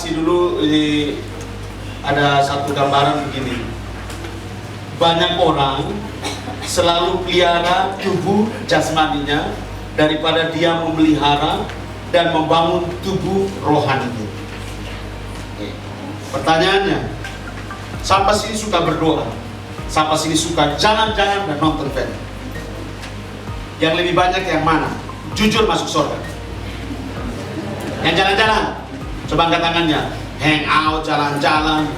kasih dulu ini, ada satu gambaran begini. Banyak orang selalu pelihara tubuh jasmaninya daripada dia memelihara dan membangun tubuh rohaninya. Pertanyaannya, siapa sini suka berdoa? Siapa sini suka jalan-jalan dan nonton film? Yang lebih banyak yang mana? Jujur masuk surga. Yang jalan-jalan, coba angkat tangannya. Hang out, jalan-jalan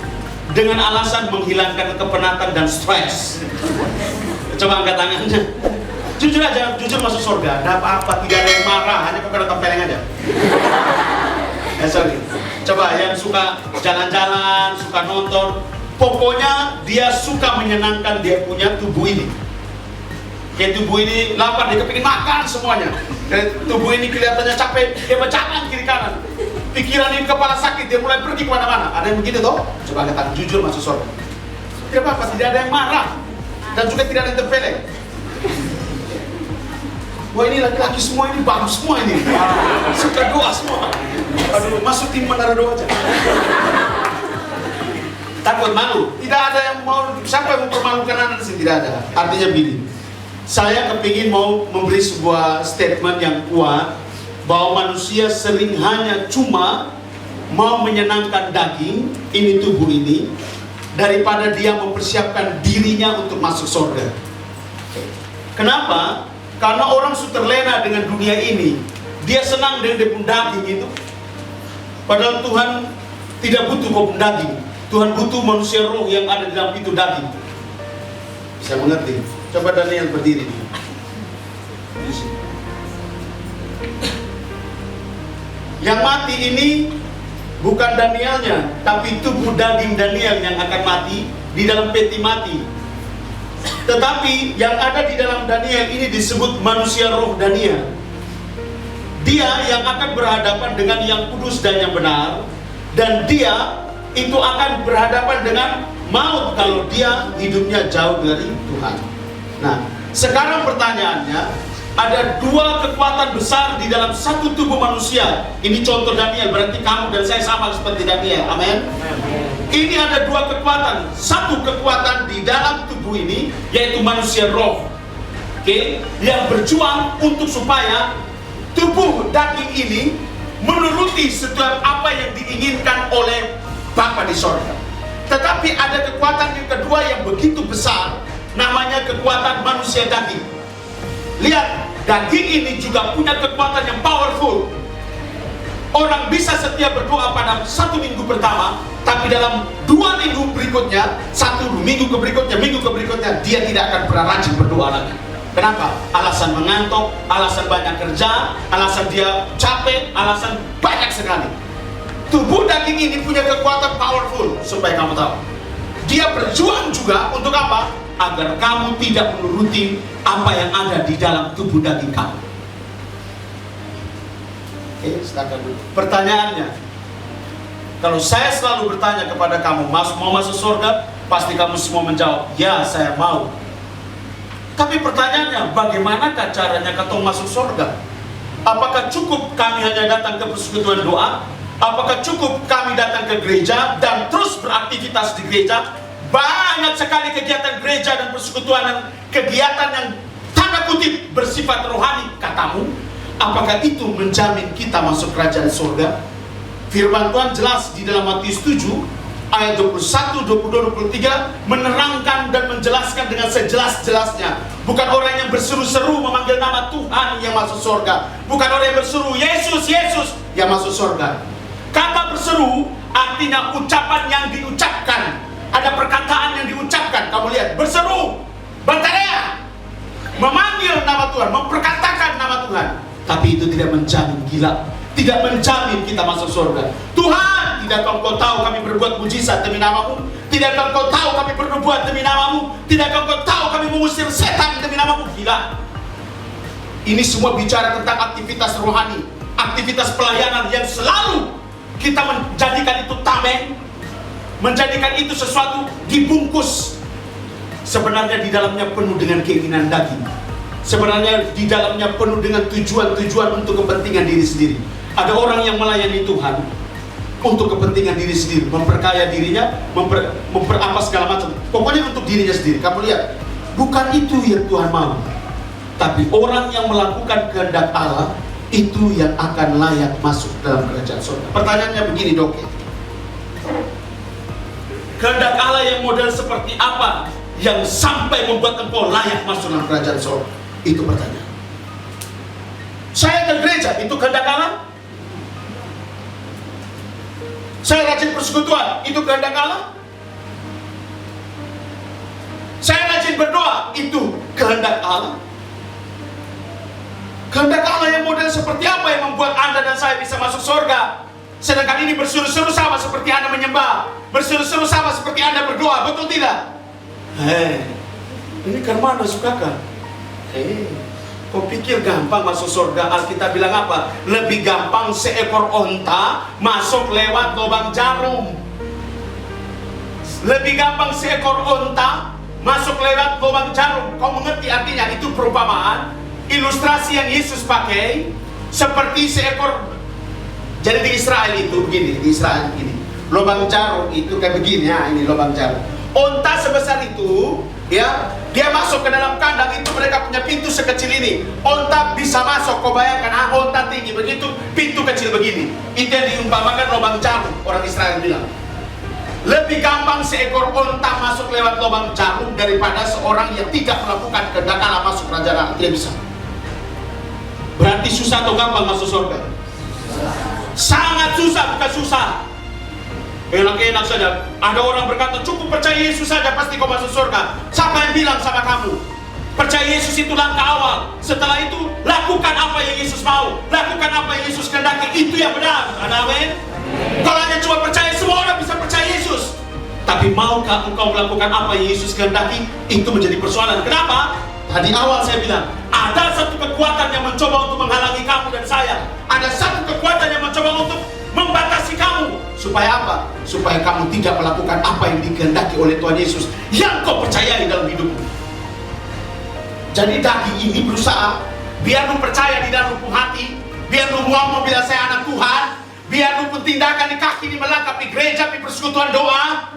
dengan alasan menghilangkan kepenatan dan stres. Coba angkat tangannya. Jujur aja, jujur masuk surga. Ada apa-apa, tidak ada yang marah, hanya kau nonton peleng aja. Sorry. Coba yang suka jalan-jalan, suka nonton, pokoknya dia suka menyenangkan dia punya tubuh ini. Kayak tubuh ini lapar, dia kepingin makan semuanya. Dan tubuh ini kelihatannya capek, dia berjalan kiri kanan. Pikiran ini kepala sakit, dia mulai pergi kemana-mana. Ada yang begitu toh? Coba katakan jujur masuk surga. Tidak apa-apa, tidak ada yang marah. Dan juga tidak ada yang terpeleng. Wah, ini laki-laki semua ini bagus semua ini. Suka doa semua. Aduh, masuk tim menara doa aja. Takut malu. Tidak ada yang mau, siapa yang mempermalukan anak sini? Tidak ada. Artinya begini, saya kepingin mau memberi sebuah statement yang kuat bahwa manusia sering hanya cuma mau menyenangkan daging, ini tubuh ini, daripada dia mempersiapkan dirinya untuk masuk surga. Kenapa? Karena orang sudah terlena dengan dunia ini. Dia senang dengan daging itu. Padahal Tuhan tidak butuh daging. Tuhan butuh manusia roh yang ada di dalam itu daging. Bisa mengerti? Coba Daniel berdiri. Yang mati ini bukan Danielnya, tapi tubuh daging Daniel yang akan mati di dalam peti mati. Tetapi yang ada di dalam Daniel ini disebut manusia roh Daniel. Dia yang akan berhadapan dengan yang kudus dan yang benar. Dan dia itu akan berhadapan dengan maut kalau dia hidupnya jauh dari Tuhan. Nah, sekarang pertanyaannya, ada dua kekuatan besar di dalam satu tubuh manusia. Ini contoh Daniel, berarti kamu dan saya sama seperti Daniel. Amin. Ini ada dua kekuatan. Satu kekuatan di dalam tubuh ini, yaitu manusia roh. Oke, yang berjuang untuk supaya tubuh daging ini menuruti setiap apa yang diinginkan oleh Bapa di sorga. Tetapi ada kekuatan yang kedua yang begitu besar, namanya kekuatan manusia daging. Lihat, daging ini juga punya kekuatan yang powerful. Orang bisa setia berdoa pada 1 minggu pertama, tapi dalam 2 minggu berikutnya, 1 minggu berikutnya, dia tidak akan pernah rajin berdoa lagi. Kenapa? Alasan mengantuk, alasan banyak kerja, alasan dia capek, alasan banyak sekali. Tubuh daging ini punya kekuatan powerful, supaya kamu tahu. Dia berjuang juga untuk apa? Agar kamu tidak menuruti apa yang ada di dalam tubuh daging kamu. Oke, silakan dulu. Pertanyaannya, kalau saya selalu bertanya kepada kamu, mau masuk surga? Pasti kamu semua menjawab, ya saya mau. Tapi pertanyaannya, bagaimanakah caranya ketong masuk surga? Apakah cukup kami hanya datang ke persekutuan doa? Apakah cukup kami datang ke gereja dan terus beraktivitas di gereja? Banyak sekali kegiatan gereja dan persekutuan dan kegiatan yang tanda kutip bersifat rohani, katamu. Apakah itu menjamin kita masuk kerajaan surga? Firman Tuhan jelas di dalam Matius 7 ayat 21, 22, 23 menerangkan dan menjelaskan dengan sejelas-jelasnya. Bukan orang yang berseru-seru memanggil nama Tuhan yang masuk surga. Bukan orang yang berseru Yesus, Yesus yang masuk surga. Kata berseru artinya ucapan yang diucapkan. Ada perkataan yang diucapkan. Kamu lihat, berseru, berteriak, memanggil nama Tuhan, memperkatakan nama Tuhan. Tapi itu tidak menjamin, gila, tidak menjamin kita masuk surga. Tuhan, tidakkah Engkau tahu kami berbuat mujizat demi namamu? Tidakkah Engkau tahu kami berbuat demi namamu? Tidakkah Engkau tahu kami mengusir setan demi namamu? Gila. Ini semua bicara tentang aktivitas rohani, aktivitas pelayanan yang selalu kita menjadikan itu tameng, menjadikan itu sesuatu dibungkus. Sebenarnya di dalamnya penuh dengan keinginan daging. Sebenarnya di dalamnya penuh dengan tujuan-tujuan untuk kepentingan diri sendiri. Ada orang yang melayani Tuhan, untuk kepentingan diri sendiri, memperkaya dirinya, apa segala macam. Pokoknya untuk dirinya sendiri. Kamu lihat, bukan itu yang Tuhan mau. Tapi orang yang melakukan kehendak Allah, itu yang akan layak masuk dalam kerajaan surga. Pertanyaannya begini, Dok. Kehendak Allah yang model seperti apa yang sampai membuat engkau layak masuk dalam kerajaan surga? Itu pertanyaan. Saya ke gereja, itu kehendak Allah? Saya rajin persekutuan, itu kehendak Allah? Saya rajin berdoa, itu kehendak Allah? Kehendak Allah yang model seperti apa yang membuat Anda dan saya bisa masuk surga? Sedangkan ini berseru-seru sama seperti Anda menyembah, berseru-seru sama seperti Anda berdoa, betul tidak? Ini ke mana sukakah? Kau pikir gampang masuk surga? Alkitab bilang apa? Lebih gampang seekor onta masuk lewat lubang jarum. Lebih gampang seekor onta masuk lewat lubang jarum. Kau mengerti artinya? Itu perumpamaan, ilustrasi yang Yesus pakai seperti seekor. Jadi di Israel itu begini, di Israel begini. Lubang jarum itu kayak begini ya, ini lubang jarum. Onta sebesar itu, ya, dia masuk ke dalam kandang itu, mereka punya pintu sekecil ini. Onta bisa masuk, kau bayangkan, onta tinggi begitu, pintu kecil begini. Itu yang diumpamakan lubang jarum, orang Israel bilang. Lebih gampang seekor onta masuk lewat lubang jarum daripada seorang yang tidak melakukan kehendak Allah masuk kerajaan Allah. Tidak bisa. Berarti susah atau gampang masuk surga? Sangat susah, bukan susah. Enak-enak saja. Ada orang berkata, cukup percaya Yesus saja pasti kau masuk surga. Siapa yang bilang sama kamu? Percaya Yesus itu langkah awal. Setelah itu, lakukan apa yang Yesus mau. Lakukan apa yang Yesus kehendaki. Itu yang benar. Amin. Kalau hanya cuma percaya, semua orang bisa percaya Yesus. Tapi maukah engkau melakukan apa yang Yesus kehendaki? Itu menjadi persoalan. Kenapa? Tadi awal saya bilang, ada satu kekuatan yang mencoba untuk menghalangi kamu dan saya. Ada satu kekuatan yang mencoba untuk membatasi kamu. Supaya apa? Supaya kamu tidak melakukan apa yang dikehendaki oleh Tuhan Yesus yang kau percayai dalam hidupmu. Jadi daging ini berusaha, biar lu percaya di dalam lubuk hati, biar lu ngomong bila saya anak Tuhan, biar lu pun tindakan di kaki ini melangkapi gereja, di persekutuan doa.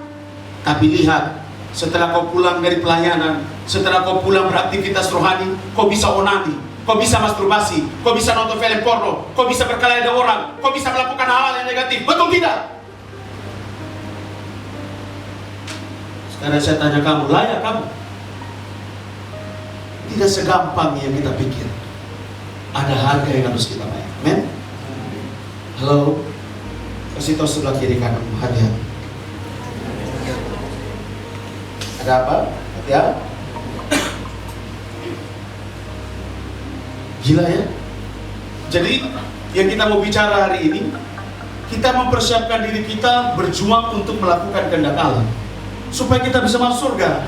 Tapi lihat, setelah kau pulang dari pelayanan, setelah kau pulang beraktivitas rohani, kau bisa onani, kau bisa masturbasi, kau bisa nonton film porno, kau bisa berkelahi dengan orang, kau bisa melakukan hal-hal yang negatif. Betul tidak? Sekarang saya tanya kamu, layak kamu? Tidak segampang yang kita pikir. Ada harga yang harus kita bayar. Amen? Halo? Kasih tahu sebelah kiri kanan, hadiah. Ada apa? Hadiah? Gila ya? Jadi yang kita mau bicara hari ini, kita mempersiapkan diri kita berjuang untuk melakukan kehendak Allah supaya kita bisa masuk surga.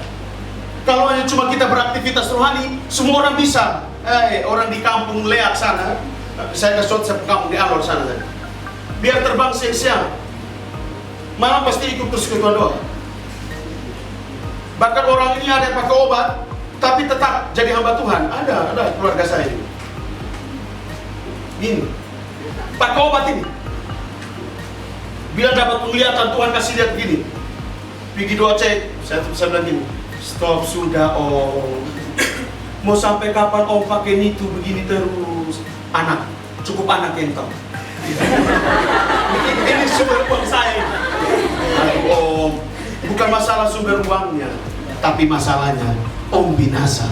Kalau hanya cuma kita beraktivitas rohani, semua orang bisa. Orang di kampung Leak sana, saya ke Sotsep kampung di Alor sana, biar terbang siang-siang, malam pasti ikut persekutuan doa. Bahkan orang ini ada yang pakai obat, tapi tetap jadi hamba Tuhan. Ada keluarga saya ini. Gini, pakai obat ini. Bila dapat penglihatan, Tuhan kasih lihat gini. Pergi doa cek, saya bilang gini, stop sudah om. Mau sampai kapan om pakai itu begini terus? Anak, cukup anak yang tahu. Ini sumber uang saya. Om, bukan masalah sumber uangnya, tapi masalahnya om binasa.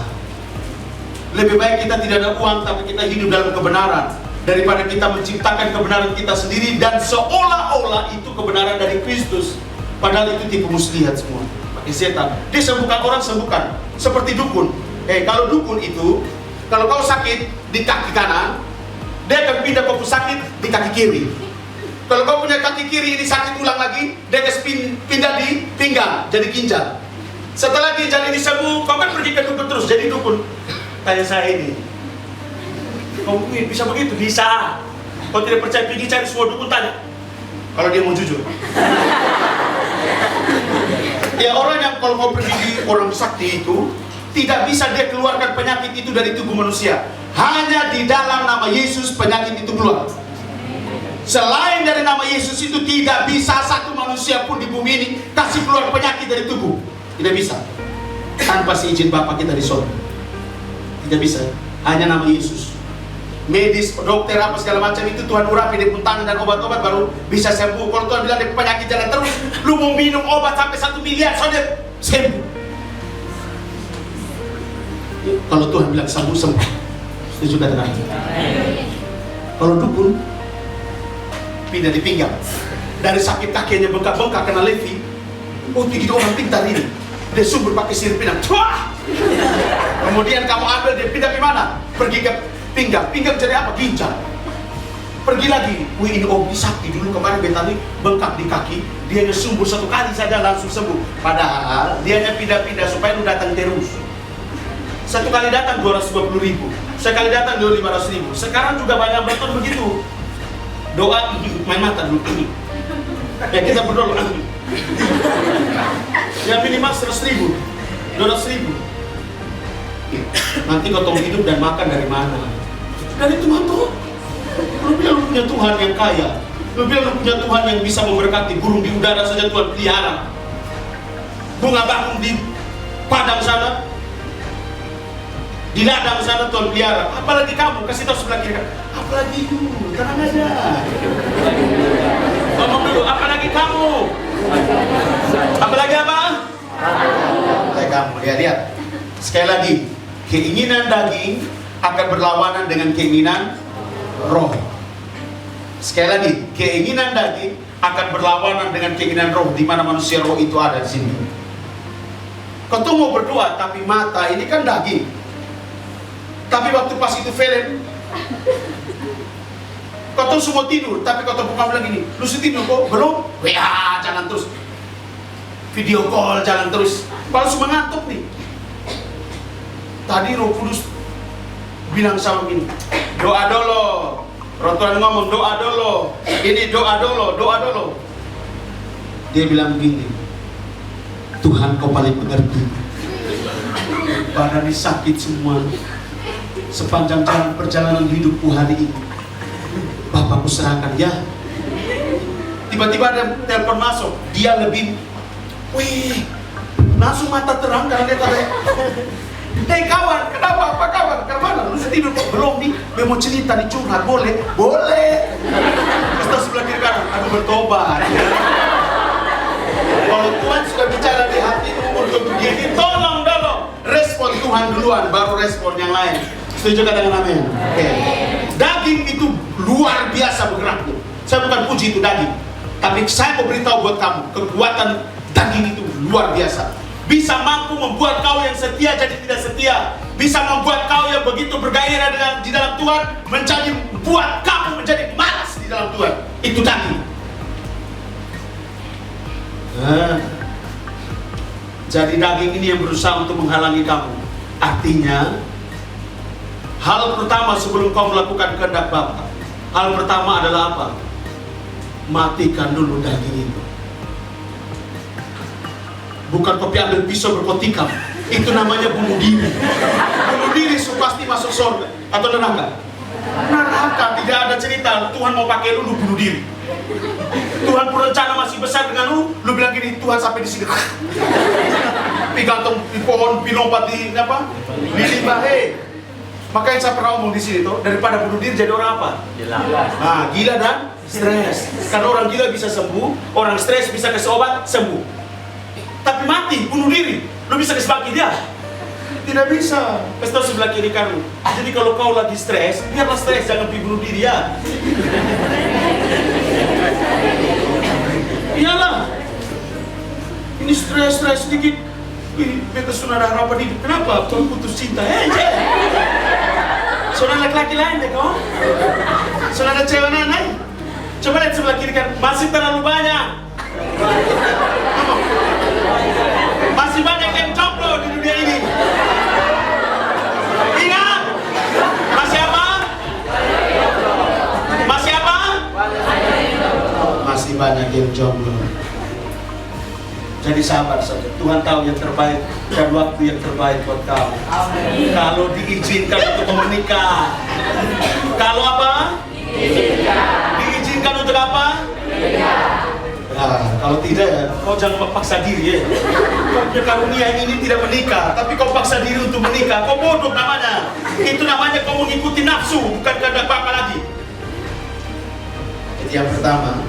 Lebih baik kita tidak ada uang, tapi kita hidup dalam kebenaran, daripada kita menciptakan kebenaran kita sendiri dan seolah-olah itu kebenaran dari Kristus. Padahal itu tipu muslihat semua, pakai setan. Dia sembuhkan orang, sembuhkan. Seperti dukun. Kalau dukun itu, kalau kau sakit di kaki kanan, dia akan pindah kau sakit di kaki kiri. Kalau kau punya kaki kiri ini sakit ulang lagi, dia akan pindah di pinggang, jadi ginjal. Setelah ginjal ini sembuh, kau kan pergi ke dukun terus, jadi dukun. Kayak saya ini. Kau bisa begitu? Bisa. Kau tidak percaya, pergi cari semua dukun, tanya. Kalau dia mau jujur. Ya orang yang kalau kau pergi di orang sakti itu, tidak bisa dia keluarkan penyakit itu dari tubuh manusia. Hanya di dalam nama Yesus penyakit itu keluar. Selain dari nama Yesus itu tidak bisa satu manusia pun di bumi ini kasih keluar penyakit dari tubuh. Tidak bisa. Tanpa seizin Bapa kita di sorga. Tidak bisa. Hanya nama Yesus. Medis, dokter apa segala macam itu Tuhan urapi di tangan dan obat-obat baru bisa sembuh. Kalau Tuhan bilang dia penyakit jalan terus, lu mau minum obat sampai 1 miliar saja sembuh. Kalau Tuhan bilang sembuh, sembuh. Setuju katakan? Kalau dukun pindah di pinggang, dari sakit kakinya bengkak-bengkak kena Levi. Oh, begitu orang pintar ini, dia subur pakai sirip pinang. Kemudian kamu ambil dia pindah ke mana? Pergi ke pinggang. Pinggang jadi apa? Ginjal. Pergi lagi. Wih, ini Om sakti dulu kemarin Betani bengkak di kaki, dia subur 1 kali saja langsung sembuh. Padahal dia pindah-pindah supaya lu datang terus. 1 kali datang 250.000, sekali datang 500.000. Sekarang juga banyak betul begitu. Doa main mata dulu. Ya kita berdoa. Ya minimal 100.000, 200.000. Nanti kau tahu hidup dan makan dari mana? Dari Tuhan tuh. Lu bilang lu punya Tuhan yang kaya. Lu bilang lu punya Tuhan yang bisa memberkati. Burung di udara saja Tuhan pelihara. Bunga bakung di padang sana, di ladang sana Tuhan pelihara. Apalagi kamu, kasih tahu sebelah kiri. Apalagi you, tenang aja. Ngomong dulu, apalagi kamu? Apalagi apa? Kamu, lihat. Sekali lagi, keinginan daging akan berlawanan dengan keinginan roh. Sekali lagi, keinginan daging akan berlawanan dengan keinginan roh, di mana manusia roh itu ada di sini. Kau tuh mau berdoa, tapi mata ini kan daging. Tapi waktu pas itu film, kau tuh semua tidur, tapi kau tuh bukan bilang gini, lu tidur kok? Belum? WA jalan terus, video call jalan terus, baru semua ngantuk nih. Tadi Roh Kudus bilang sama gini, doa dulu. Roh Tuhan ngomong doa dulu, ini doa dulu, doa dulu. Dia bilang begini, Tuhan kau paling mengerti. Badan ini sakit semua. Sepanjang jalan perjalanan hidupku hari ini, Bapakku serahkan ya. Tiba-tiba ada telepon masuk, dia lebih, wih, langsung mata terang karena dia tanya, hei kawan, kenapa? Apa kabar? Kemana? Lu tidur kok? Belum nih, gue mau cerita nih, curhat, boleh? Boleh. Terus sebelah kiri kanan, aku bertobat. Kalau Tuhan sudah bicara di hatimu untuk begini, tolong dulu respon Tuhan duluan, baru respon yang lain. Setuju katakan amin? Oke. Daging itu luar biasa bergeraknya. Saya bukan puji itu daging, tapi saya mau beritahu buat kamu, kekuatan daging itu luar biasa. Bisa mampu membuat kau yang setia jadi tidak setia. Bisa membuat kau yang begitu bergairah di dalam Tuhan buat kamu menjadi malas di dalam Tuhan. Itu daging. Jadi daging ini yang berusaha untuk menghalangi kamu. Artinya, hal pertama sebelum kau melakukan kehendak Bapa, hal pertama adalah apa? Matikan dulu daging itu. Bukan kau ambil pisau berkotikam. Itu namanya bunuh diri. Bunuh diri pasti masuk surga atau neraka. Neraka tidak ada cerita Tuhan mau pakai lu bunuh diri. Tuhan berencana masih besar dengan lu bilang gini, Tuhan sampai di sini. Pigantung di pohon, pilompat di apa? Di limbah. Makanya saya pernah ngomong di sini tuh, daripada bunuh diri jadi orang apa? Gila. Nah, gila dan stres. Karena orang gila bisa sembuh, orang stres bisa kasih obat sembuh. Tapi mati, bunuh diri, lu bisa kasih bagi dia? Tidak bisa. Kasih tahu sebelah kiri kamu. Jadi kalau kau lagi stres, biarlah stres, jangan pergi bunuh diri ya. Iyalah. Ini stres sedikit. Beta sudah ada harapan hidup. Kenapa? Kau putus cinta. Sudah laki-laki lain deh kau. Sudah ada cewek lain. Coba lihat sebelah kiri kan, masih terlalu banyak. Masih banyak yang jomblo di dunia ini. Ingat, masih apa? Masih apa? Masih banyak yang jomblo. Jadi sabar saja. Tuhan tahu yang terbaik dan waktu yang terbaik buat kamu. Kalau diizinkan untuk menikah. Kalau apa? Diizinkan Nah, kalau tidak ya, kau jangan paksa diri ya. Kau punya karunia ini tidak menikah, tapi kau paksa diri untuk menikah. Kau bodoh namanya. Itu namanya kau mengikuti nafsu, bukan kehendak Bapa lagi. Jadi yang pertama,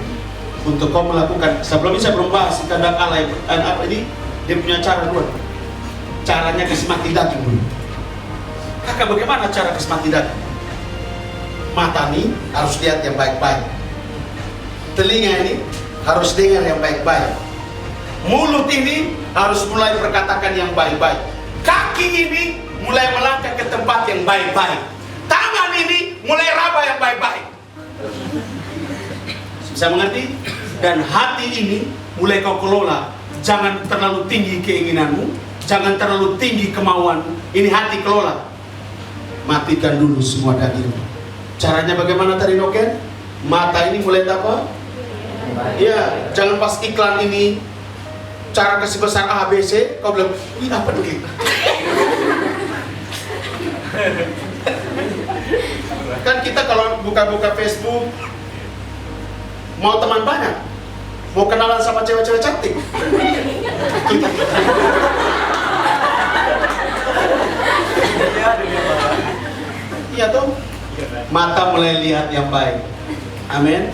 untuk kau melakukan, sebelum ini saya belum bahas kehendak Allah apa ini, dia punya cara dua. Caranya kasih mati daging dulu. Kakak, bagaimana cara kasih mati daging? Mata ini harus lihat yang baik-baik. Telinga ini harus dengar yang baik-baik. Mulut ini harus mulai berkatakan yang baik-baik. Kaki ini mulai melangkah ke tempat yang baik-baik. Tangan ini mulai raba yang baik-baik. Bisa mengerti? Dan hati ini mulai kau kelola. Jangan terlalu tinggi keinginanmu, jangan terlalu tinggi kemauan. Ini hati kelola. Matikan dulu semua daging. Caranya bagaimana tadi Noken? Mata ini mulai apa? Ya, jangan pas iklan ini cara kasih besar A, B, C, kau bilang, ini apa nih? Kan kita kalau buka-buka Facebook, mau teman banyak, mau kenalan sama cewek-cewek cantik. Iya tuh, mata mulai lihat yang baik. Amin.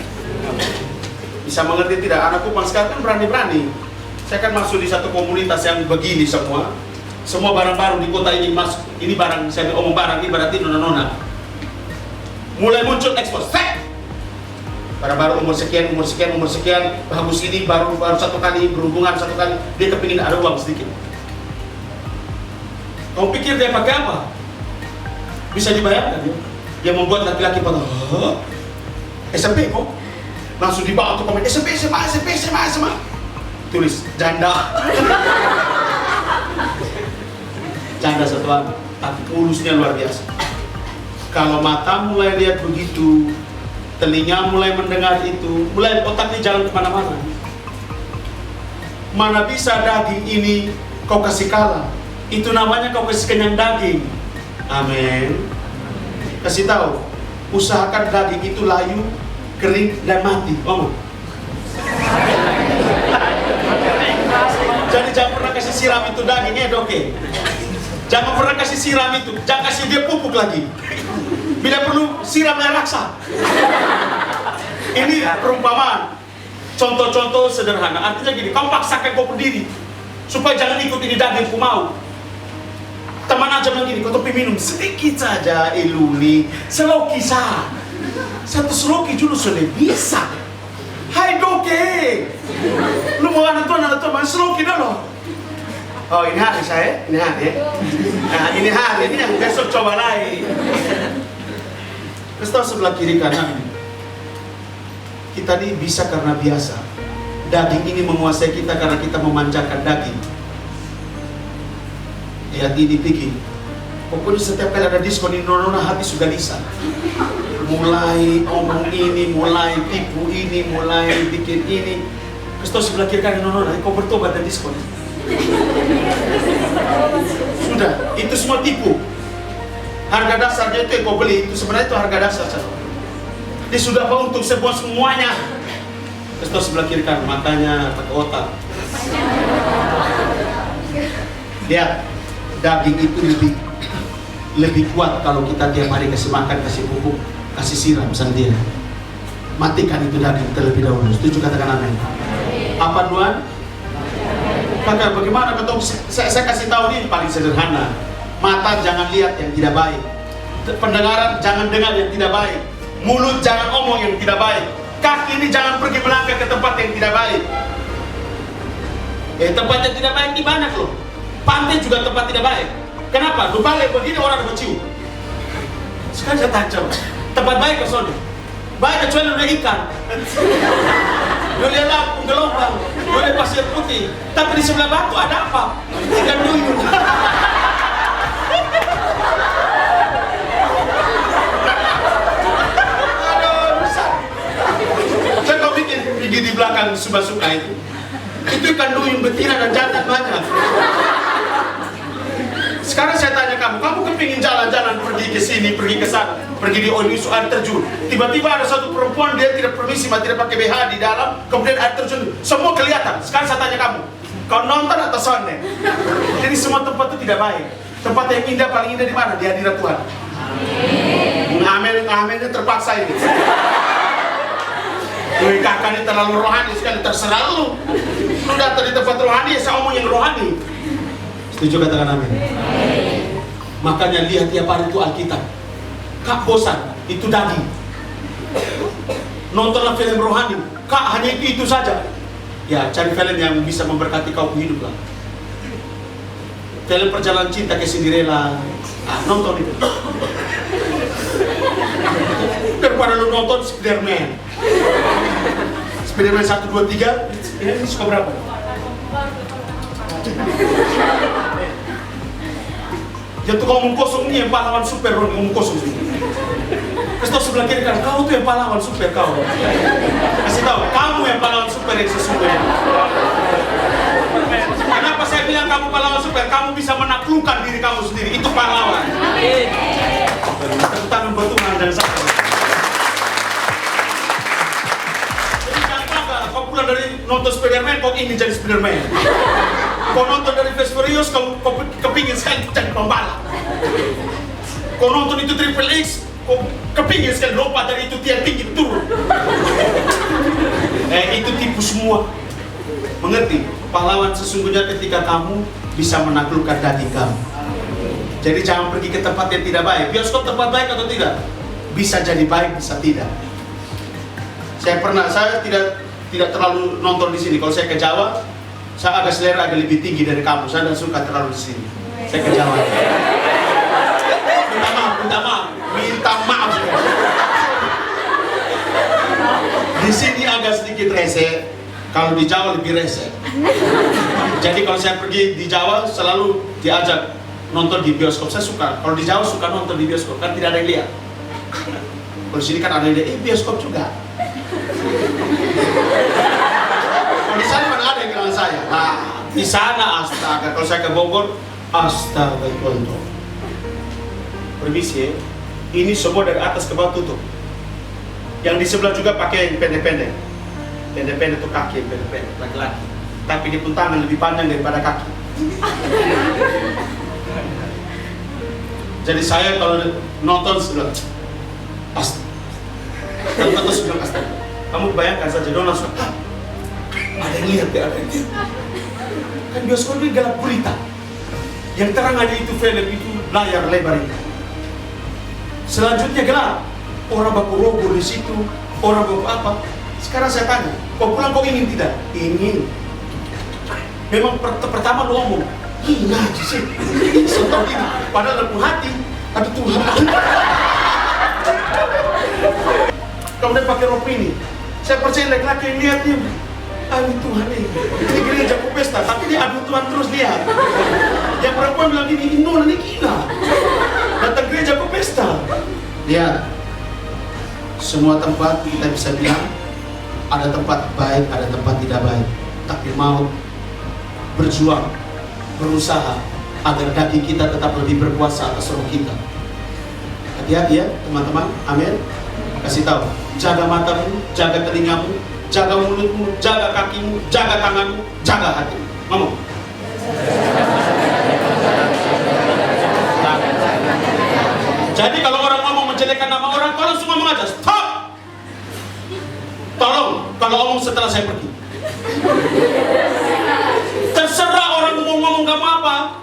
Bisa mengerti tidak? Anakku pas sekarang kan berani-berani. Saya kan masuk di satu komunitas yang begini semua. Semua barang baru di kota ini masuk. Ini barang, saya omong barang, ini berarti nona-nona. Mulai muncul ekspos. Barang baru umur sekian, bagus ini baru satu kali berhubungan satu kali. Dia kepingin ada uang sedikit. Kau pikir dia pakai apa? Bisa dibayangkan ya? Yang membuat laki-laki pada SMP kok. Langsung dibawa untuk komen SMP, SMA. Tulis janda. Janda satuan, tapi mulusnya luar biasa. Kalau mata mulai lihat begitu, telinga mulai mendengar itu, mulai otaknya jalan kemana-mana. Mana bisa daging ini kau kasih kalah? Itu namanya kau kasih kenyang daging. Amin. Kasih tahu, usahakan daging itu layu, kering dan mati. Jadi jangan pernah kasih siram itu dagingnya, oke? Jangan pernah kasih siram itu, jangan kasih dia pupuk lagi. Bila perlu siram air raksa. Ini perumpamaan, contoh-contoh sederhana. Artinya gini, kau paksakan kau berdiri supaya jangan ikut ini daging ku mau. Teman aja bilang gini, kau topi minum sedikit saja, iluni, seloki sah. Satu seloki dulu sudah bisa. Hai doke, lu mau anak tuan, seloki dulu. Oh ini hari saya, ini hari. Nah ini hari, ini yang besok coba lagi. Terus tahu sebelah kiri kanan. Kita ini bisa karena biasa. Daging ini menguasai kita karena kita memanjakan daging. Lihat ini pikir. Pokoknya setiap kali ada diskon ini nona hati sudah lisan. Mulai omong ini, mulai tipu ini, mulai bikin ini. Terus tahu sebelah kiri kanan nona, kau bertobat dan diskon. Sudah, itu semua tipu. Harga dasarnya itu yang kau beli, itu sebenarnya itu harga dasar saja. Dia sudah mau untuk semuanya. Terus tahu sebelah kiri kanan, matanya pakai otak. Lihat, daging itu lebih kuat kalau kita tiap hari kasih makan, kasih pupuk, kasih siram sama dia. Matikan itu daging terlebih dahulu. Setuju, katakan amin. Apa Tuhan? Kakak, bagaimana ketemu? Saya kasih tahu ini paling sederhana. Mata jangan lihat yang tidak baik. Pendengaran jangan dengar yang tidak baik. Mulut jangan omong yang tidak baik. Kaki ini jangan pergi melangkah ke tempat yang tidak baik. Tempat yang tidak baik ini banyak loh. Pantai juga tempat tidak baik. Kenapa? Lu balik begini orang bercium. Sekarang saya tanya, tempat baik ke sana. Baik kecuali udah ikan. Lu lihat lampung gelombang, lu lihat pasir putih. Tapi di sebelah batu ada apa? Ikan duyung. Aduh, besar. Saya kau bikin gigi di belakang suka-suka itu. Itu ikan duyung betina dan jantan banyak. Sekarang saya tanya kamu kepingin jalan-jalan pergi ke sini, pergi ke sana, pergi di Oinisu air terjun. Tiba-tiba ada satu perempuan, dia tidak permisi, tidak pakai BH di dalam, kemudian air terjun, semua kelihatan. Sekarang saya tanya kamu, kau nonton atau sonde? Jadi semua tempat itu tidak baik. Tempat yang indah, paling indah di mana? Di hadirat Tuhan. Amennya terpaksa ini. Wih, kakak ini terlalu rohani sekali, terserah lu. Lu datang di tempat rohani, ya saya omong yang rohani. Setuju katakan amin. Makanya lihat tiap hari itu Alkitab. Kak bosan, itu daging. Nontonlah film rohani. Kak hanya itu saja. Ya cari film yang bisa memberkati kau hidup lah. Film perjalanan cinta ke Cinderella. Nonton itu. Daripada lu nonton Spiderman. Spiderman 1, 2, 3. Ini suka berapa? Jatuh ngomong kosong nih yang pahlawan super, ngomong kosong sih. Kasih tau sebelah kiri kan, kau tuh yang pahlawan super kau. Kasih tahu, kamu yang pahlawan super yang sesungguhnya. Kenapa saya bilang kamu pahlawan super? Kamu bisa menaklukkan diri kamu sendiri, itu pahlawan. Tepuk tangan buat Tuhan dan saya. Jadi jangan bangga, kau pulang dari nonton Spiderman, kau ingin jadi Spiderman. Kau nonton dari Fast Furious, kau kepingin sekali jadi pembalap. Kau nonton itu Triple X, kau kepingin sekali lompat dari itu tiang tinggi turun. Itu tipu semua. Mengerti? Pahlawan sesungguhnya ketika kamu bisa menaklukkan daging kamu. Jadi jangan pergi ke tempat yang tidak baik. Bioskop tempat baik atau tidak? Bisa jadi baik, bisa tidak. Saya tidak terlalu nonton di sini. Kalau saya ke Jawa, saya agak selera agak lebih tinggi dari kamu. Saya tidak suka terlalu di sini. Saya ke Jawa. Minta maaf. Di sini agak sedikit rese. Kalau di Jawa lebih rese. Jadi kalau saya pergi di Jawa selalu diajak nonton di bioskop. Saya suka. Kalau di Jawa suka nonton di bioskop kan tidak ada yang lihat. Kalau di sini kan ada yang lihat. Bioskop juga. Kalau di sana mana ada yang kenal saya. Nah, di sana astaga. Kalau saya ke Bogor, astaga itu. Permisi, ini semua dari atas ke bawah tutup. Yang di sebelah juga pakai yang pendek-pendek. Pendek-pendek itu kaki yang pendek-pendek, laki-laki. Tapi dia pun tangan lebih panjang daripada kaki. Jadi saya kalau nonton sebelah, nonton sebelah astaga. Kamu bayangkan saja, Donald suka, ada yang lihat, ada yang lihat. Kan bioskop ini gelap gulita. Yang terang aja itu film, itu layar lebar itu. Selanjutnya gelap. Orang baku robo di situ, orang baku apa. Sekarang saya tanya, kau pulang kau ingin tidak? Ingin. Memang pertama lu ngomong, gila aja sih. Setahun ini, padahal dalam hati, aduh Tuhan. Kemudian pakai rompi ini. Saya percaya laki-laki yang lihat dia, aduh Tuhan ini gereja pesta, tapi dia aduh Tuhan terus lihat. Yang perempuan bilang gini, ini gila. Datang gereja pesta. Lihat, semua tempat kita bisa bilang, ada tempat baik, ada tempat tidak baik. Tapi mau berjuang, berusaha agar daging kita tetap lebih berkuasa atas roh kita. Hati-hati ya teman-teman, amin. Kasih tahu, jaga matamu, jaga telingamu, jaga mulutmu, jaga kakimu, jaga tanganmu, jaga hatimu. Ngomong. Jadi kalau orang ngomong menjelekkan nama orang, kau langsung ngomong aja, stop. Tolong, kalau ngomong setelah saya pergi. Terserah orang ngomong kamu apa.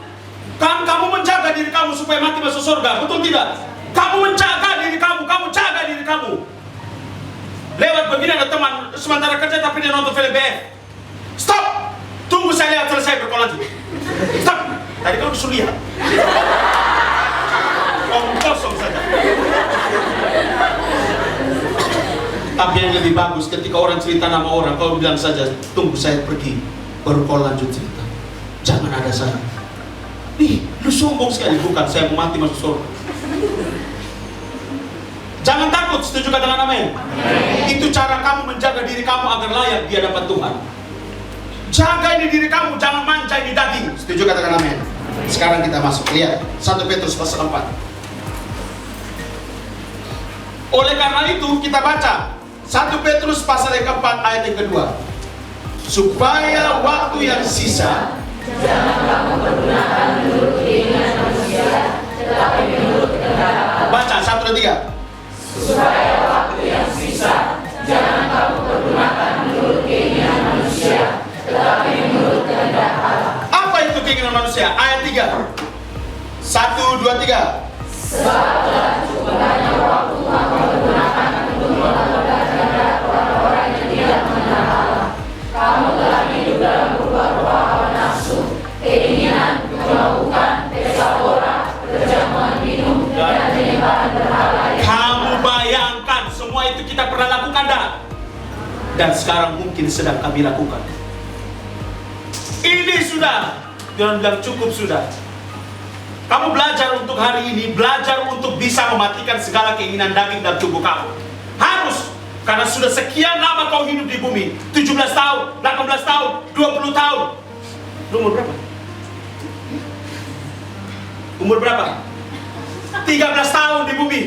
Kan kamu menjaga diri kamu supaya mati masuk surga, betul tidak? Kamu menjaga diri kamu jaga diri kamu. Lewat begini ada teman sementara kerja tapi dia nonton film BF. Stop. Tunggu saya lihat selesai berkolaji. Stop. Tadi kamu disuruh lihat. Omong kosong saja. Tapi yang lebih bagus ketika orang cerita nama orang, kau bilang saja, tunggu saya pergi, baru kau lanjut cerita. Jangan ada sana. Ih, lu sombong sekali. Bukan, saya mau mati masuk surga. Jangan takut, setuju katakan amin? Itu cara kamu menjaga diri kamu agar layak di hadapan Tuhan. Jaga ini diri kamu, jangan manja ini daging. Setuju katakan amin? Sekarang kita masuk, lihat 1 Petrus pasal 4. Oleh karena itu kita baca 1 Petrus pasal yang keempat ayat yang kedua. Supaya waktu yang sisa jangan kamu pergunakan menurut keinginan manusia, tetapi menurut kehendak Allah. Baca 1, 2, 3. Supaya waktu yang sisa jangan kamu pergunakan menurut keinginan manusia, tetapi menurut kehendak Allah. Apa itu keinginan manusia? Ayat 3. 1, 2, 3. Sebab telah cukup banyak waktu kamu pergunakan untuk melakukan kehendak orang-orang yang tidak mengenal Allah. Kamu telah hidup dalam rupa-rupa hawa nafsu, keinginan, kemauan, pesta pora, perjamuan minum, dan penyembahan berhala. Kamu bayangkan semua itu kita pernah lakukan dah? Dan sekarang mungkin sedang kami lakukan. Ini sudah, jangan bilang cukup sudah. Kamu belajar untuk hari ini, belajar untuk bisa mematikan segala keinginan daging dalam tubuh kamu. Harus, karena sudah sekian lama kau hidup di bumi. 17 tahun, 18 tahun, 20 tahun. Umur berapa? Umur berapa? 13 tahun di bumi.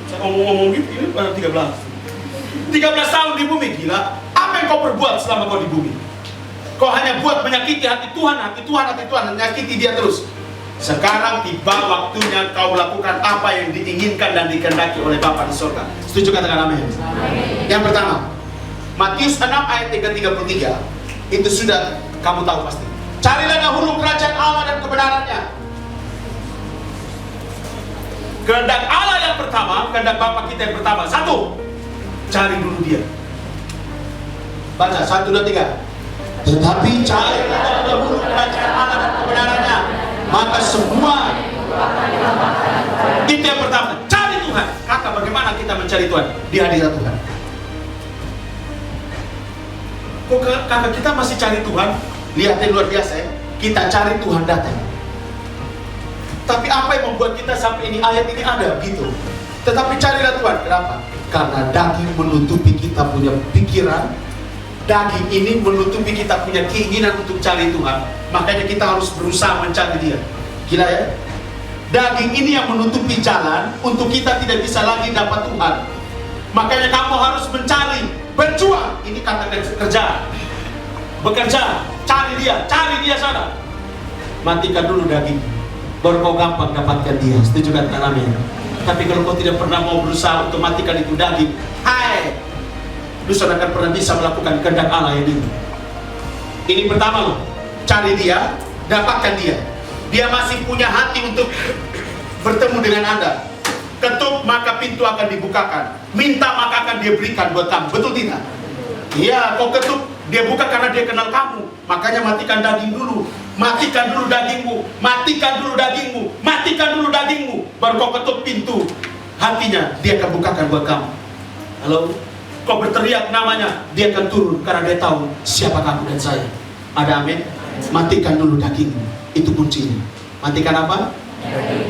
Saya ngomong gitu, ini pada 13 tahun di bumi, gila. Apa yang kau perbuat selama kau di bumi? Kau hanya buat menyakiti hati Tuhan, menyakiti dia terus. Sekarang tiba waktunya kau lakukan apa yang diinginkan dan dikehendaki oleh Bapa di surga. Setuju, katakan amin. Yang pertama, Matius 6 ayat 33. Itu sudah kamu tahu pasti. Carilah dahulu kerajaan Allah dan kebenarannya. Kehendak Allah yang pertama, kehendak Bapa kita yang pertama. 1, cari dulu dia. Baca 1, 2, 3. Tetapi carilah dahulu kerajaan Allah dan kebenarannya, maka semua itu yang pertama. Cari Tuhan. Kakak, bagaimana kita mencari Tuhan? Di hadirat Tuhan. Kok kakak kita masih cari Tuhan? Lihatnya luar biasa ya. Kita cari Tuhan datang. Tapi apa yang membuat kita sampai ini ayat ini ada gitu? Tetapi carilah Tuhan. Kenapa? Karena daging menutupi kita punya pikiran. Daging ini menutupi kita punya keinginan untuk cari Tuhan. Makanya kita harus berusaha mencari dia. Gila ya? Daging ini yang menutupi jalan untuk kita tidak bisa lagi dapat Tuhan. Makanya kamu harus mencari, berjuang. Ini kata kerja. Bekerja, cari dia sana. Matikan dulu daging, baru kau gampang dapatkan dia. Setuju kan, amin? Tapi kalau kau tidak pernah mau berusaha untuk matikan itu daging, hai, lu sudah akan pernah bisa melakukan kehendak Allah yang ini. Ini pertama loh, cari dia, dapatkan dia. Dia masih punya hati untuk bertemu dengan Anda. Ketuk maka pintu akan dibukakan. Minta maka akan dia berikan buat kamu. Betul tidak? Iya, kau ketuk, dia buka karena dia kenal kamu. Makanya matikan daging dulu. Matikan dulu dagingmu. Matikan dulu dagingmu. Matikan dulu dagingmu. Baru kau ketuk pintu hatinya, dia akan bukakan buat kamu. Halo? Kau berteriak namanya, dia akan turun karena dia tahu siapa kamu dan saya. Ada amin? Matikan dulu dagingmu. Itu kuncinya. Matikan apa?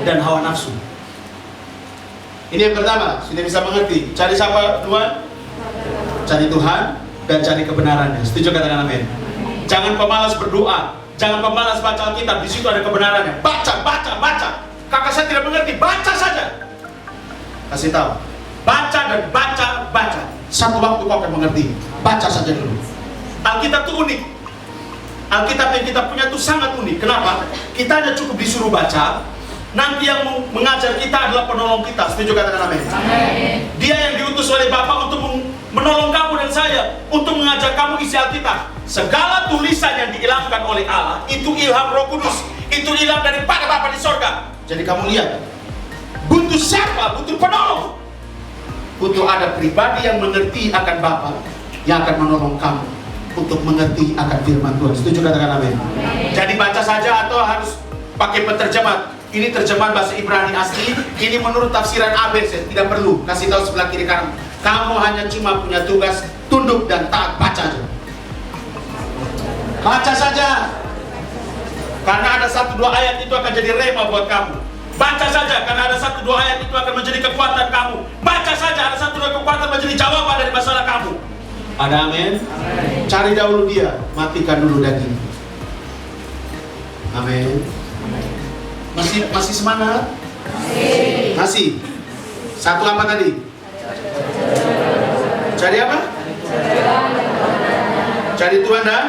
Dan hawa nafsu. Ini yang pertama, sudah bisa mengerti. Cari siapa Tuhan? Cari Tuhan dan cari kebenarannya. Setuju, katakan amin. Jangan pemalas berdoa, jangan pemalas baca Alkitab. Di situ ada kebenarannya. Baca. Kakak saya tidak mengerti, baca saja. Kasih tahu. Baca dan baca. Satu waktu kau akan mengerti. Baca saja dulu. Alkitab itu unik. Alkitab yang kita punya itu sangat unik. Kenapa? Kita hanya cukup disuruh baca. Nanti yang mengajar kita adalah penolong kita. Setuju, katakan amin. Dia yang diutus oleh Bapa untuk menolong kamu dan saya, untuk mengajar kamu isi Alkitab. Segala tulisan yang diilhamkan oleh Allah itu ilham Roh Kudus. Itu ilham daripada Bapa di sorga. Jadi kamu lihat, butuh siapa? Butuh penolong. Butuh ada pribadi yang mengerti akan Bapa, yang akan menolong kamu untuk mengerti akan firman Tuhan. Setuju, katakan amin. Jadi baca saja atau harus pakai penerjemah? Ini terjemahan bahasa Ibrani asli. Ini menurut tafsiran ABC. Tidak perlu kasih tahu sebelah kiri kanan. Kamu hanya cuma punya tugas tunduk dan taat. Baca aja. Baca saja. Karena ada 1-2 ayat itu akan jadi rema buat kamu. Baca saja, karena ada 1-2 ayat itu akan menjadi kekuatan kamu. Baca saja, ada 1-2 kekuatan menjadi jawaban dari masalah kamu. Ada amin? Cari dahulu dia, matikan dulu daging. Amin. Masih semangat? Masih. Satu apa tadi? Cari apa? Cari Tuhan dan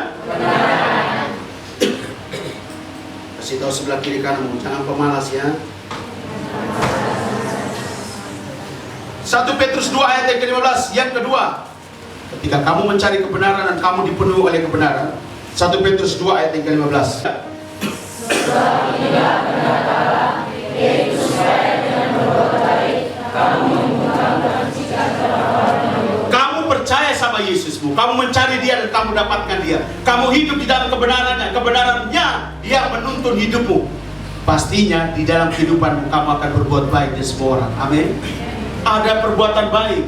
kasih tahu sebelah kiri kananmu, jangan pemalas ya. 1 Petrus 2 ayat yang ke-15. Yang kedua, ketika kamu mencari kebenaran dan kamu dipenuhi oleh kebenaran. 1 Petrus 2 ayat yang ke-15. Kamu percaya sama Yesusmu, kamu mencari Dia dan kamu dapatkan Dia. Kamu hidup di dalam kebenarannya, kebenarannya yang menuntun hidupmu. Pastinya di dalam kehidupanmu kamu akan berbuat baik di semua orang. Amin. Ada perbuatan baik.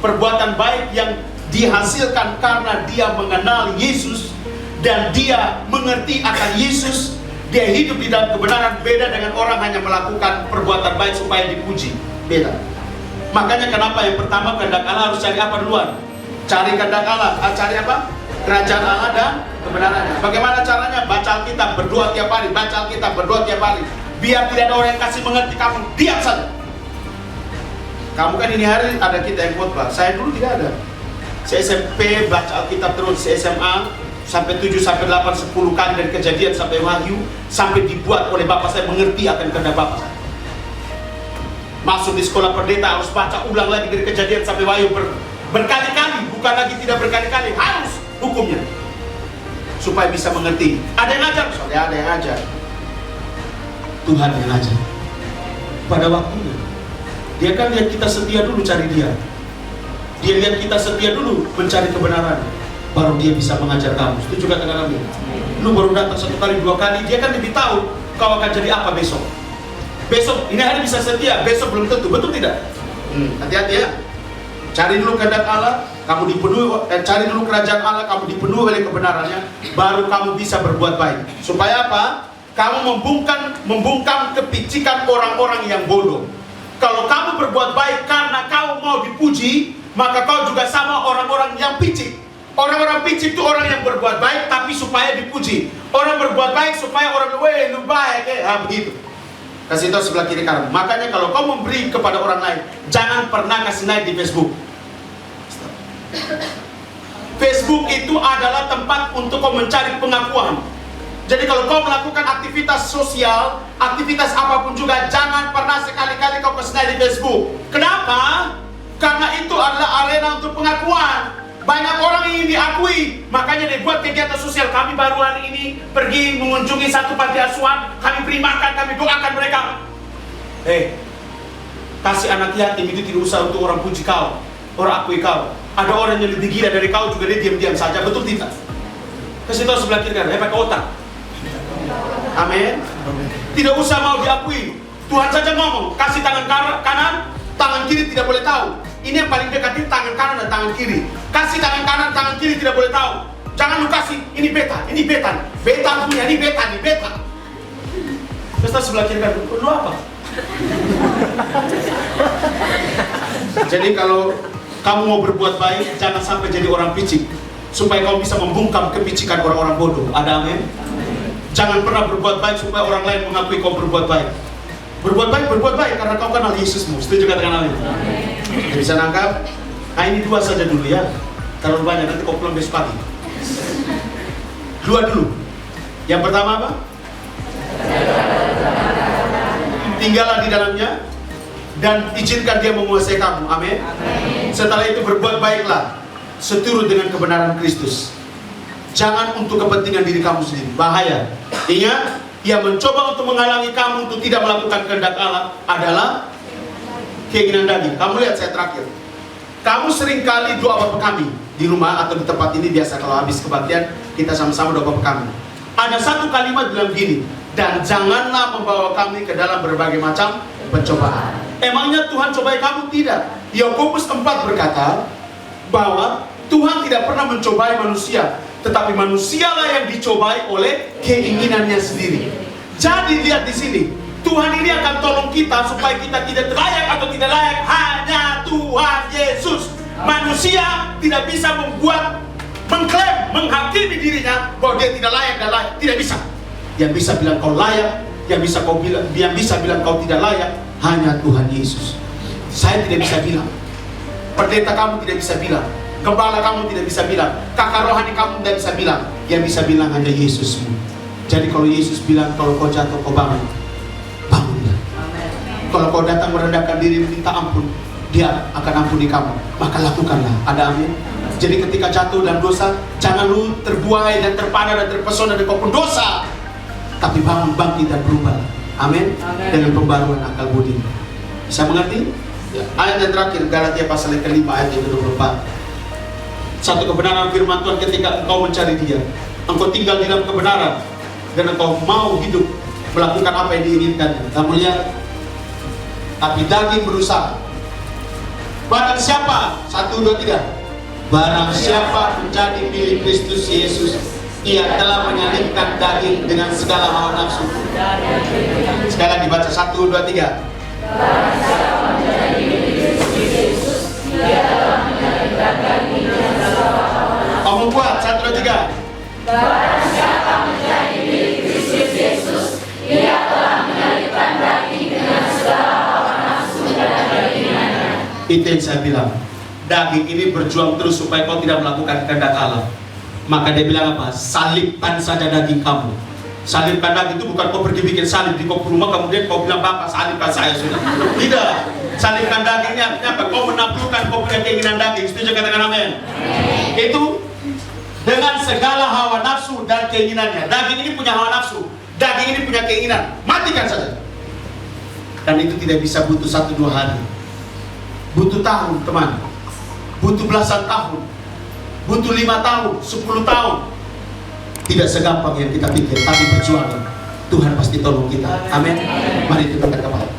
Perbuatan baik yang dihasilkan karena dia mengenal Yesus dan dia mengerti akan Yesus. Dia hidup di dalam kebenaran. Beda dengan orang hanya melakukan perbuatan baik supaya dipuji. Beda. Makanya kenapa yang pertama kehendak Allah harus cari apa duluan? Cari kehendak Allah. Cari apa? Kerajaan Allah dan kebenarannya. Bagaimana caranya? Baca Alkitab, berdoa tiap hari. Baca Alkitab, berdoa tiap hari. Biar tidak ada orang yang kasih mengerti kamu, diam saja. Kamu kan ini hari ada kita yang khotbah. Saya dulu tidak ada. Saya SMP baca Alkitab terus. Saya SMA sampai 7, sampai 8, 10 kali dari Kejadian sampai Wahyu. Sampai dibuat oleh bapak saya mengerti akan kehendak bapak saya. Masuk di sekolah pendeta harus baca ulang lagi dari Kejadian sampai Wahyu berkali-kali. Bukan lagi tidak berkali-kali, harus hukumnya supaya bisa mengerti. Ada yang ajar? Soalnya ada yang ajar. Tuhan yang ajar pada waktunya. Dia kan lihat kita setia dulu cari Dia. Dia lihat kita setia dulu mencari kebenaran, baru Dia bisa mengajar kamu. Setuju katakan amin? Lu baru datang 1 kali 2 kali, Dia kan lebih tahu kau akan jadi apa besok. Besok ini hari bisa setia, besok belum tentu. Betul tidak? Hati-hati ya. Cari dulu kehendak Allah, kamu dipenuhi. Cari dulu kerajaan Allah, kamu dipenuhi oleh kebenarannya, baru kamu bisa berbuat baik. Supaya apa? Kamu membungkam kepicikan orang-orang yang bodoh. Kalau kamu berbuat baik karena kau mau dipuji, maka kau juga sama orang-orang yang picik. Orang-orang picik itu orang yang berbuat baik tapi supaya dipuji. Orang berbuat baik supaya orang, weh lu baik, begitu. Kasih tahu sebelah kiri kanan. Makanya kalau kau memberi kepada orang lain, jangan pernah kasih naik di Facebook. Facebook itu adalah tempat untuk kau mencari pengakuan. Jadi kalau kau melakukan aktivitas sosial, aktivitas apapun juga, jangan pernah sekali-kali kau kasih naik di Facebook. Kenapa? Karena itu adalah arena untuk pengakuan. Banyak orang ingin diakui, makanya dia buat kegiatan sosial. Kami baru hari ini pergi mengunjungi satu panti asuhan, kami beri makan, kami doakan mereka. Kasih anak yatim itu tidak usah untuk orang puji kau, orang akui kau. Ada orang yang lebih gila dari kau juga, dia diam-diam saja, betul tidak? Kasih tahu sebelah kiri kan, pakai otak. Amin. Tidak usah mau diakui. Tuhan saja ngomong, kasih tangan kanan, tangan kiri tidak boleh tahu. Ini yang paling dekat, ini tangan kanan dan tangan kiri. Kasih tangan kanan, tangan kiri tidak boleh tahu. Jangan lu kasih, ini beta punya, ini beta. Terus sebelah kiri kan, lu apa? Jadi kalau kamu mau berbuat baik, jangan sampai jadi orang picik, supaya kamu bisa membungkam kepicikan orang-orang bodoh. Ada amin? Jangan pernah berbuat baik supaya orang lain mengakui kau berbuat baik. Berbuat baik karena kau kenal Yesusmu. Setuju katakan amin? Bisa nangkap? Nah ini 2 saja dulu ya. Terlalu banyak, nanti kau pulang besok pagi. 2 dulu. Yang pertama apa? Tinggallah di dalamnya dan izinkan Dia menguasai kamu. Amin. Setelah itu berbuat baiklah seturut dengan kebenaran Kristus. Jangan untuk kepentingan diri kamu sendiri. Bahaya. Ingat, yang mencoba untuk menghalangi kamu untuk tidak melakukan kehendak Allah adalah keinginan daging. Kamu lihat saya terakhir. Kamu sering kali doa Bapa Kami di rumah atau di tempat ini, biasa kalau habis kebaktian kita sama-sama doa Bapa Kami. Ada satu kalimat bilang gini, dan janganlah membawa kami ke dalam berbagai macam pencobaan. Emangnya Tuhan cobai kamu? Tidak. Yakobus 4 berkata bahwa Tuhan tidak pernah mencobai manusia, tetapi manusialah yang dicobai oleh keinginannya sendiri. Jadi lihat di sini, Tuhan ini akan tolong kita supaya kita tidak layak atau tidak layak. Hanya Tuhan Yesus. Manusia tidak bisa mengklaim, menghakimi dirinya bahwa dia tidak layak dan layak. Tidak bisa. Yang bisa bilang kau layak, yang bisa bilang kau tidak layak, hanya Tuhan Yesus. Saya tidak bisa bilang, pendeta kamu tidak bisa bilang, gembala kamu tidak bisa bilang, kakak rohani kamu tidak bisa bilang. Yang bisa bilang hanya Yesusmu. Jadi kalau Yesus bilang, kalau kau jatuh kau bangun, bangunlah. Kalau kau datang merendahkan diri minta ampun, Dia akan ampuni kamu, maka lakukanlah. Ada amin? Jadi ketika jatuh dalam dosa, jangan lu terbuai dan terpana dan terpesona dengan kau pun dosa, tapi bangun, bangkit dan berubah. Amin? Dengan pembaruan akal budi. Bisa mengerti? Ya. Ayat yang terakhir, Galatia pasal yang ke-5 ayat yang ke-24. Satu kebenaran firman Tuhan, ketika engkau mencari Dia, engkau tinggal di dalam kebenaran, dan engkau mau hidup melakukan apa yang diinginkan. Namun lihat, tapi daging berusaha. Barang siapa, 1, 2, 3. Barang siapa menjadi milik Kristus Yesus, ia telah menyalibkan daging dengan segala hawa nafsu. Sekali lagi baca 1, 2, 3. Barang siapa menjadi milik Kristus Yesus, ia telah menyalibkan daging dengan segala hawa nafsu. Kamu buat 1, 2, 3. Barang siapa menjadi milik Kristus Yesus, ia telah menyalibkan daging dengan segala hawa nafsu dan keinginannya. Itu yang saya bilang. Daging ini berjuang terus supaya kau tidak melakukan kehendak Allah. Maka dia bilang apa? Salibkan saja daging kamu. Salibkan daging itu bukan kau pergi bikin salib di kau rumah kemudian kau bilang, Bapak salibkan saya sudah. Tidak. Salibkan dagingnya artinya apa? Kau menaklukkan kau punya keinginan daging. Setuju, katakan amin. Itu dengan segala hawa nafsu dan keinginannya. Daging ini punya hawa nafsu, daging ini punya keinginan. Matikan saja. Dan itu tidak bisa butuh 1-2 hari. Butuh tahun, teman. Butuh belasan tahun, butuh 5 tahun, 10 tahun. Tidak segampang yang kita pikir, tapi berjuang. Tuhan pasti tolong kita. Amin. Mari kita kembali.